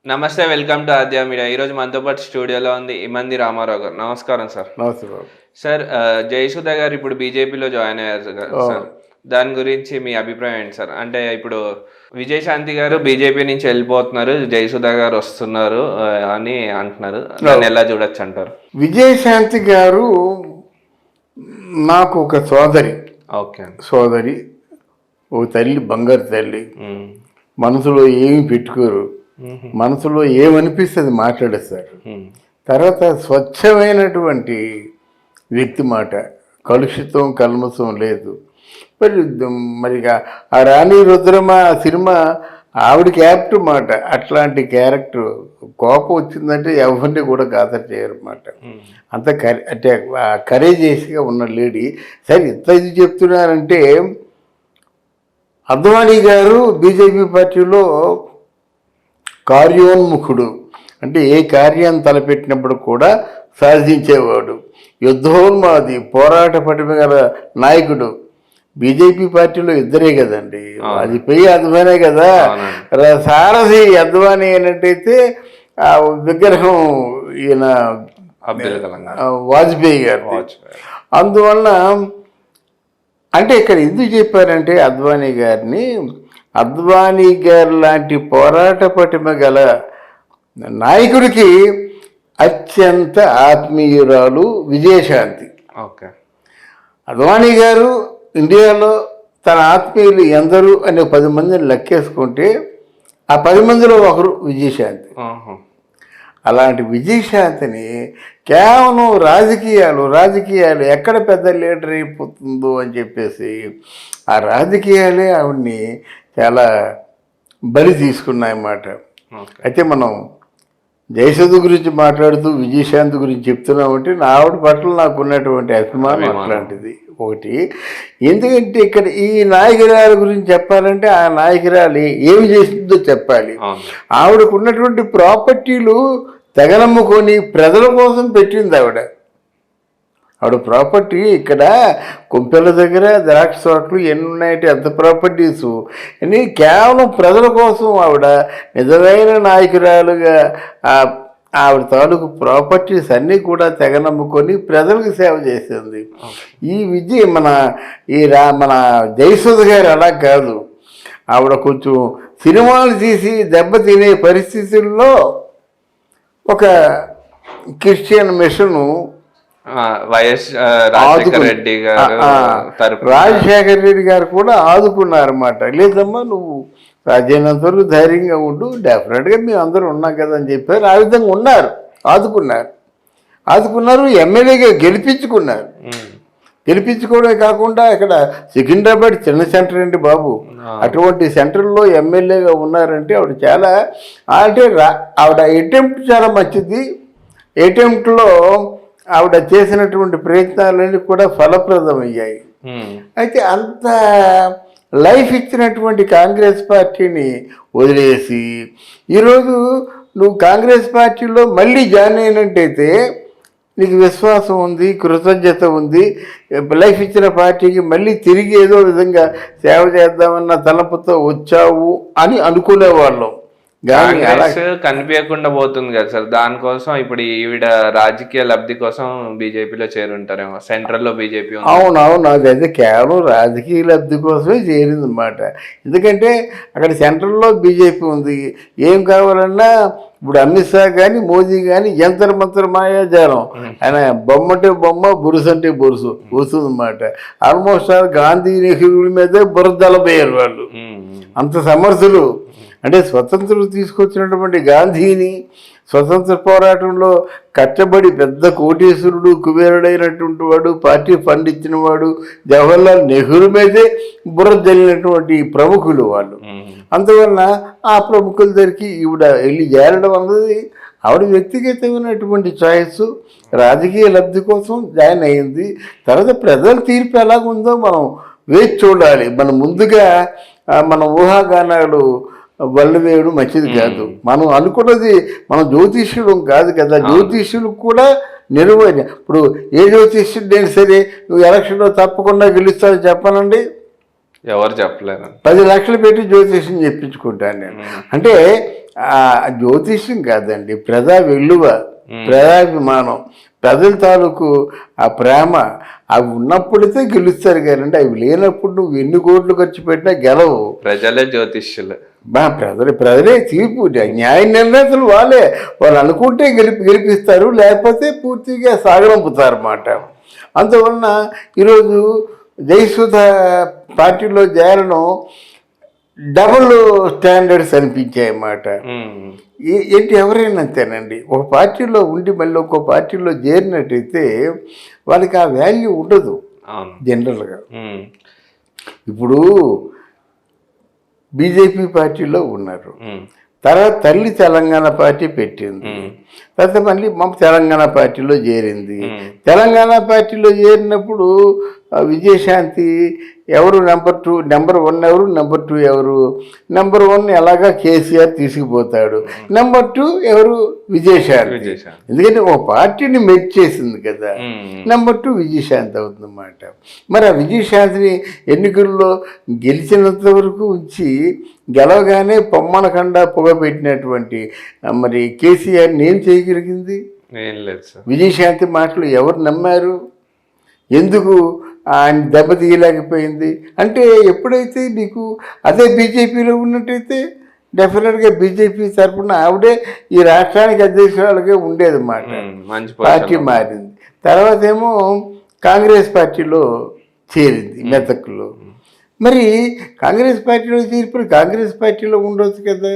నమస్తే, welcome to Aadya media. ఈరోజు మనతో పాటు స్టూడియోలో ఉంది ఇమంది రామారావు గారు. నమస్కారం సార్. నమస్తే బాబు. సార్, జయసుధ గారు ఇప్పుడు బీజేపీలో జాయిన్ అయ్యారు సార్. దాని గురించి మీ అభిప్రాయం ఏంటి సార్? అంటే ఇప్పుడు విజయశాంతి గారు బీజేపీ నుంచి వెళ్ళిపోతున్నారు, జయసుధ గారు వస్తున్నారు అని అంటున్నారు. దాన్ని ఎలా చూడొచ్చు అంటారు? విజయశాంతి గారు నాకు ఒక సోదరి. ఓకే. సోదరి, ఓ తల్లి, బంగారు తల్లి. మనసులో ఏమి పెట్టుకోరు, మనసులో ఏమనిపిస్తుంది మాట్లాడేస్తారు. తర్వాత స్వచ్ఛమైనటువంటి వ్యక్తి మాట, కలుషితం కల్మషం లేదు. మరి ఆ రాణి రుద్రమ సినిమా ఆవిడకి యాప్ట్ మాట. అట్లాంటి క్యారెక్టర్ కోపం వచ్చిందంటే ఎవరిని కూడా గాదర్ చేయరు అన్నమాట. అంత అంటే కరేజేస్గా ఉన్న లేడీ. సరే, ఇంత ఇది చెప్తున్నారంటే అద్వానీ గారు బీజేపీ పార్టీలో కార్యోన్ముఖుడు. అంటే ఏ కార్యాన్ని తలపెట్టినప్పుడు కూడా సాధించేవాడు, యుద్ధోన్మాది, పోరాట పటిమ గల నాయకుడు. బీజేపీ పార్టీలో ఇద్దరే కదండి, వాజ్పేయి అద్వానీ కదా. సారథి అద్వానీ అయినట్టయితే ఆ విగ్రహం ఈయన వాజ్పేయి గారు. అందువల్ల అంటే ఇక్కడ ఎందుకు చెప్పారంటే అద్వానీ గారిని, అద్వానీ గారు లాంటి పోరాట పటిమ గల నాయకుడికి అత్యంత ఆత్మీయురాలు విజయశాంతి. ఓకే. అద్వానీ గారు ఇండియాలో తన ఆత్మీయులు ఎందరు అనే 10 మందిని లెక్కేసుకుంటే ఆ 10 మందిలో ఒకరు విజయశాంతి. అలాంటి విజయశాంతిని కేవలం రాజకీయాలు ఎక్కడ పెద్ద లీడర్ అయిపోతుందో అని చెప్పేసి ఆ రాజకీయాలే ఆవిడ్ని చాలా బలి తీసుకున్నాయన్నమాట. అయితే మనం జయసుధ గురించి మాట్లాడుతూ విజయశాంతి గురించి చెప్తున్నామంటే నా ఆవిడ పట్ల నాకు ఉన్నటువంటి అభిమానం అట్లాంటిది ఒకటి. ఎందుకంటే ఇక్కడ ఈ నాయకురాల గురించి చెప్పాలంటే ఆ నాయకురాలు ఏమి చేసిందో చెప్పాలి. ఆవిడకు ఉన్నటువంటి ప్రాపర్టీలు తెగనమ్ముకొని ప్రజల కోసం పెట్టింది ఆవిడ ప్రాపర్టీ. ఇక్కడ కుంపెల దగ్గర ద్రాక్ష తోటలు ఎన్ని ఉన్నాయంటే ఎంత ప్రాపర్టీస్ అని కేవలం ప్రజల కోసం ఆవిడ నిజమైన నాయకురాలుగా ఆవిడ తాలూకు ప్రాపర్టీస్ అన్నీ కూడా తెగనమ్ముకొని ప్రజలకు సేవ చేసింది. ఈ విజయ మన జయసుధ గారు అలా కాదు. ఆవిడ కొంచెం సినిమాలు తీసి దెబ్బతినే పరిస్థితుల్లో ఒక క్రిస్టియన్ మిషను రాజశేఖర రెడ్డి గారు కూడా ఆదుకున్నారన్నమాట. లేదమ్మా, నువ్వు రాజైనంత వరకు ధైర్యంగా ఉండు, డెఫినెట్గా మేము అందరూ ఉన్నాం కదా అని చెప్పారు. ఆ విధంగా ఆదుకున్నారు. ఎమ్మెల్యేగా గెలిపించుకోవడమే కాకుండా ఇక్కడ సికింద్రాబాద్ చిన్న సెంటర్ అండి బాబు. అటువంటి సెంటర్లో ఎమ్మెల్యేగా ఉన్నారంటే ఆవిడ చాలా, అంటే ఆవిడ అటెంప్ట్ చాలా మంచిది. అటెంప్ట్లో ఆవిడ చేసినటువంటి ప్రయత్నాలన్నీ కూడా ఫలప్రదమయ్యాయి. అయితే అంత లైఫ్ ఇచ్చినటువంటి కాంగ్రెస్ పార్టీని వదిలేసి ఈరోజు నువ్వు కాంగ్రెస్ పార్టీలో మళ్ళీ జాయిన్ అయినట్టయితే నీకు విశ్వాసం ఉంది, కృతజ్ఞత ఉంది. లైఫ్ ఇచ్చిన పార్టీకి మళ్ళీ తిరిగి ఏదో విధంగా సేవ చేద్దామన్న తలపుతో వచ్చావు అని అనుకునేవాళ్ళం. కనిపించకుండా పోతుంది కదా సార్. దానికోసం ఇప్పుడు ఈవిడ రాజకీయ లబ్ధి కోసం బీజేపీలో చేరుంటారేమో. సెంట్రల్ లో బీజేపీ. అవునవును, అదైతే కేవలం రాజకీయ లబ్ధి కోసమే చేరింది అన్నమాట. ఎందుకంటే అక్కడ సెంట్రల్లో బీజేపీ ఉంది. ఏం కావాలన్నా ఇప్పుడు అమిత్ షా కానీ మోదీ కానీ యంత్ర మంత్ర మాయాజాలం. ఆయన బొమ్మ అంటే బొమ్మ, బురుసు అంటే బురుసు వస్తుంది అన్నమాట. ఆల్మోస్ట్ గాంధీ నెహ్రూ మీదే బురదలపోయారు వాళ్ళు, అంత సమర్థులు. అంటే స్వతంత్రం తీసుకొచ్చినటువంటి గాంధీని, స్వతంత్ర పోరాటంలో కట్టబడి పెద్ద కోటీశ్వరుడు, కుబేరుడైనటువంటి వాడు, పార్టీ ఫండ్ ఇచ్చిన వాడు, జవహర్లాల్ నెహ్రూ మీదే బుర్ర జల్లినటువంటి ప్రముఖులు వాళ్ళు. అందువలన ఆ ప్రముఖుల దగ్గరికి ఈవిడ వెళ్ళి చేరడం అన్నది ఆవిడ వ్యక్తిగతమైనటువంటి చాయిస్. రాజకీయ లబ్ధి కోసం జాయిన్ అయింది. తర్వాత ప్రజల తీర్పు ఎలాగుందో మనం వేచి చూడాలి. మనం ముందుగా మన ఊహాగానాలు వల్లవేయడం మంచిది కాదు. మనం అనుకున్నది, మనం జ్యోతిష్యుడు కాదు కదా. జ్యోతిష్యులు కూడా నిర్వహణ. ఇప్పుడు ఏ జ్యోతిష్యుడు నేను సరే నువ్వు ఎలక్షన్లో తప్పకుండా గెలుస్తావు చెప్పానండి, ఎవరు చెప్పలేరు. 10 లక్షలు పెట్టి జ్యోతిష్యం చెప్పించుకుంటాను నేను. అంటే జ్యోతిష్యం కాదండి, ప్రజా వెల్లువ, ప్రజాభిమానం, ప్రజల తాలూకు ఆ ప్రేమ అవి ఉన్నప్పుడైతే గెలుస్తారు కానండి, అవి లేనప్పుడు నువ్వు ఎన్ని కోట్లు ఖర్చు పెట్టినా గెలవు. ప్రజలే జ్యోతిష్యులు. ప్రజలే తీర్పు, న్యాయ నిర్ణేతలు వాళ్ళు అనుకుంటే గెలిపిస్తారు, లేకపోతే పూర్తిగా సాగనంపుతారు అన్నమాట. అందువలన ఈరోజు జయసుధ పార్టీలో చేరడం డబుల్ స్టాండర్డ్స్ అనిపించాయి అన్నమాట. ఏంటి ఎవరైనా అంతేనండి, ఒక పార్టీలో ఉండి మళ్ళీ ఒక్కో పార్టీలో చేరినట్టయితే వాళ్ళకి ఆ వాల్యూ ఉండదు జనరల్గా. ఇప్పుడు బీజేపీ పార్టీలో ఉన్నారు, తర్వాత తల్లి తెలంగాణ పార్టీ పెట్టింది, తర్వాత మళ్ళీ మా తెలంగాణ పార్టీలో చేరింది. తెలంగాణ పార్టీలో చేరినప్పుడు విజయశాంతి ఎవరు నెంబర్ 2, నెంబర్ 1 ఎవరు, నెంబర్ 2 ఎవరు? నెంబర్ 1 ఎలాగా కేసీఆర్ తీసుకుపోతాడు, నెంబర్ 2 ఎవరు? విజయశాంతి. ఎందుకంటే ఒక పార్టీని మెచ్ చేసింది కదా, నెంబర్ 2 విజయశాంతి అవుతుందన్నమాట. మరి ఆ విజయశాంతిని ఎన్నికల్లో గెలిచినంత వరకు ఉంచి గెలవగానే పొమ్మనకుండా పొగబెట్టినటువంటి మరి కేసీఆర్ని ఏం చేయగలిగింది? విజయశాంతి మాటలు ఎవరు నమ్మారు? ఎందుకు ఆయన దెబ్బతీయలేకపోయింది? అంటే ఎప్పుడైతే నీకు అదే బీజేపీలో ఉన్నట్టయితే డెఫినెట్గా బీజేపీ తరఫున ఆవిడే ఈ రాష్ట్రానికి అధ్యక్షురాలుగా ఉండేదన్నమాట. పార్టీ మారింది, తర్వాత ఏమో కాంగ్రెస్ పార్టీలో చేరింది మెదక్లో. మరి కాంగ్రెస్ పార్టీలో చేరిపోయి కాంగ్రెస్ పార్టీలో ఉండొచ్చు కదా.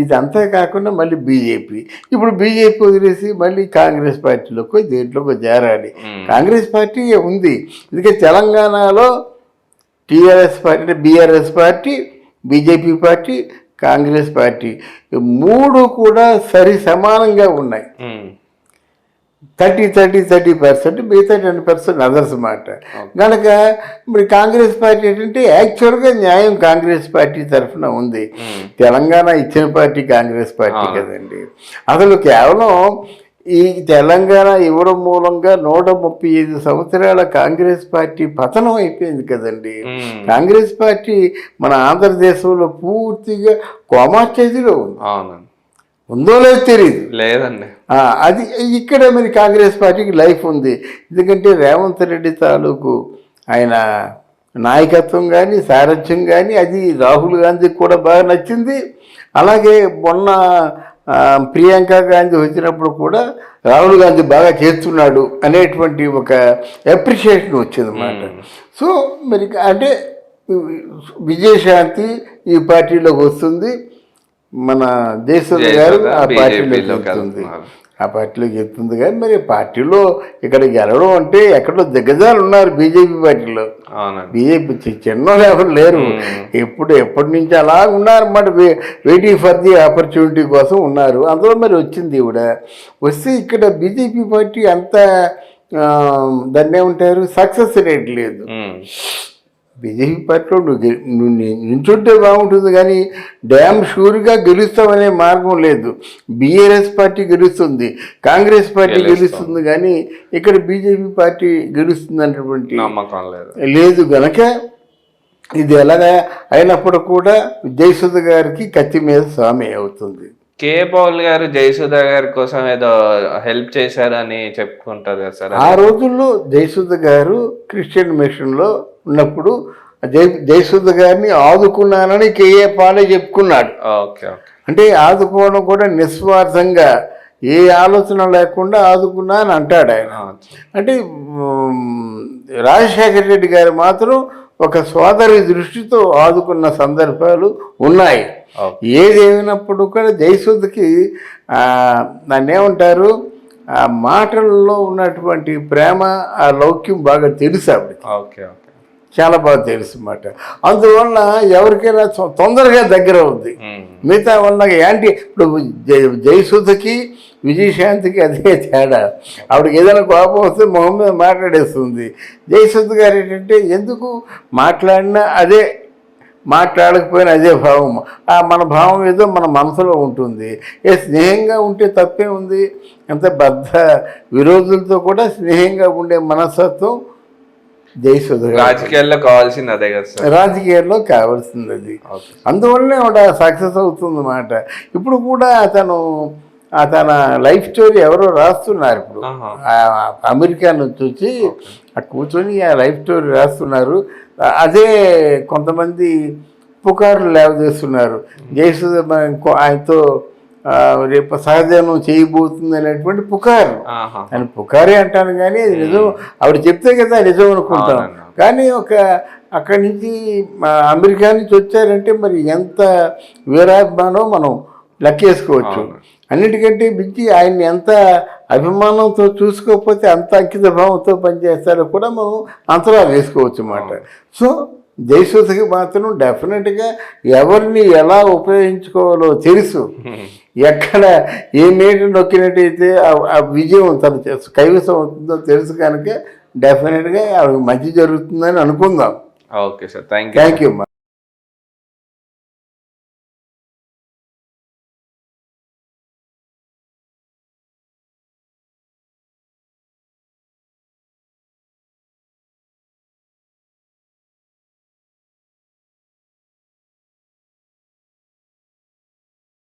ఇదంతా కాకుండా మళ్ళీ బీజేపీ, ఇప్పుడు బీజేపీ వదిలేసి మళ్ళీ కాంగ్రెస్ పార్టీలోకి దేంట్లోకి చేరాలి. కాంగ్రెస్ పార్టీ ఉంది, ఎందుకంటే తెలంగాణలో టీఆర్ఎస్ పార్టీ అంటే BRS party, BJP party, Congress party 3 కూడా సరి సమానంగా ఉన్నాయి. 30% మిగతా 10% అదర్స్ మాట. కనుక మరి కాంగ్రెస్ పార్టీ ఏంటంటే యాక్చువల్గా న్యాయం కాంగ్రెస్ పార్టీ తరఫున ఉంది. తెలంగాణ ఇచ్చిన పార్టీ కాంగ్రెస్ పార్టీ కదండి. అసలు కేవలం ఈ తెలంగాణ ఇవ్వడం మూలంగా 135 సంవత్సరాల కాంగ్రెస్ పార్టీ పతనం అయిపోయింది కదండి. కాంగ్రెస్ పార్టీ మన ఆంధ్రదేశంలో పూర్తిగా కోమా స్టేజ్లో ఉంది. ఉందో లేదో తెలియదు, లేదండి. అది ఇక్కడ మరి కాంగ్రెస్ పార్టీకి లైఫ్ ఉంది. ఎందుకంటే రేవంత్ రెడ్డి తాలూకు ఆయన నాయకత్వం కానీ సారథ్యం కానీ అది రాహుల్ గాంధీకి కూడా బాగా నచ్చింది. అలాగే మొన్న ప్రియాంక గాంధీ వచ్చినప్పుడు కూడా రాహుల్ గాంధీ బాగా చేస్తున్నాడు అనేటువంటి ఒక అప్రిషియేషన్ వచ్చిందన్నమాట. సో మరి అంటే విజయశాంతి ఈ పార్టీలోకి వస్తుంది, మన జయసుధ గారు ఆ పార్టీలోకి వెళ్తుంది. కానీ మరి పార్టీలో ఇక్కడ గెలవడం అంటే ఎక్కడో దిగ్గజాలు ఉన్నారు బీజేపీ పార్టీలో. బీజేపీ చిన్నోళ్ళు ఎవరు లేరు, ఎప్పటి నుంచి అలా ఉన్నారన్నమాట, వెయిటింగ్ ఫర్ ది ఆపర్చునిటీ కోసం ఉన్నారు. అందులో మరి వచ్చింది ఈవిడ. వస్తే ఇక్కడ బీజేపీ పార్టీ అంత దాన్ని ఏమంటారు, సక్సెస్ రేట్ లేదు. బీజేపీ పార్టీలో నువ్వు నించుంటే బాగుంటుంది కానీ డ్యామ్ షూర్గా గెలుస్తామనే మార్గం లేదు. బీఆర్ఎస్ పార్టీ గెలుస్తుంది, కాంగ్రెస్ పార్టీ గెలుస్తుంది, కానీ ఇక్కడ బీజేపీ పార్టీ గెలుస్తుంది అనేటువంటి నమ్మకం లేదు. గనక ఇది ఎలాగా అయినప్పుడు కూడా జయసుధ గారికి కత్తి మీద స్వామి అవుతుంది. కే పౌల్ గారు జయసుధ గారి కోసం ఏదో హెల్ప్ చేశారని చెప్పుకుంటారు కదా సార్. ఆ రోజుల్లో జయసుధ గారు క్రిస్టియన్ మిషన్లో ఉన్నప్పుడు జయసుధ గారిని ఆదుకున్నానని కేఏ పాలే చెప్పుకున్నాడు. అంటే ఆదుకోవడం కూడా నిస్వార్థంగా ఏ ఆలోచన లేకుండా ఆదుకున్నా అని అంటాడు ఆయన. అంటే రాజశేఖర రెడ్డి గారు మాత్రం ఒక సోదరి దృష్టితో ఆదుకున్న సందర్భాలు ఉన్నాయి. ఏదేమైనప్పుడు కూడా జయసుధకి దాన్ని ఏమంటారు, ఆ మాటల్లో ఉన్నటువంటి ప్రేమ, ఆ లౌక్యం బాగా తెలుసు ఆవిడకి, చాలా బాగా తెలుసు అన్నమాట. అందువల్ల ఎవరికైనా తొందరగా దగ్గర అవుద్ది. మిగతా వల్ల యాంటీ ఇప్పుడు జయసుధకి విజయశాంతికి అదే తేడా. ఆవిడకి ఏదైనా కోపం వస్తే మొహం మీద మాట్లాడేస్తుంది. జయసుధ గారు ఏంటంటే ఎందుకు మాట్లాడినా అదే, మాట్లాడకపోయినా అదే భావం. మన భావం ఏదో మన మనసులో ఉంటుంది. స్నేహంగా ఉంటే తప్పే ఉంది. అంత బద్ధ విరోధులతో కూడా స్నేహంగా ఉండే మనస్తత్వం జయసుధ గారు. రాజకీయాల్లో కావాల్సింది అదే కదా సార్. రాజకీయాల్లో కావాల్సింది అది. అందువల్లనే ఆవిడ సక్సెస్ అవుతుంది అన్నమాట. ఇప్పుడు కూడా తన లైఫ్ స్టోరీ ఎవరో రాస్తున్నారు ఇప్పుడు. అమెరికా నుంచి వచ్చి కూర్చొని ఆ లైఫ్ స్టోరీ రాస్తున్నారు. అదే కొంతమంది పుకార్లు లేవదీస్తున్నారు. జయసుధ ఆయనతో రేపు సహజనం చేయబోతుంది అనేటువంటి పుకారు. అని పుకారే అంటాను కానీ అది నిజం. ఆవిడ చెప్తే కదా నిజం అనుకుంటాం. కానీ అక్కడి నుంచి అమెరికా నుంచి వచ్చారంటే మరి ఎంత వీరాభిమానం మనం లెక్కేసుకోవచ్చు. అన్నిటికంటే మించి ఆయన్ని ఎంత అభిమానంతో చూసుకోకపోతే అంత అంకిత భావంతో పనిచేస్తారో కూడా మనం అంతరా వేసుకోవచ్చు అన్నమాట. సో జయసుధకి మాత్రం డెఫినెట్గా ఎవరిని ఎలా ఉపయోగించుకోవాలో తెలుసు. ఎక్కడ ఏ మేట నొక్కినట్టయితే ఆ విజయం తన కైవసం అవుతుందో తెలుసు కనుక డెఫినెట్గా ఆవిడకి మంచి జరుగుతుందని అనుకుందాం. Okay sir, thank you.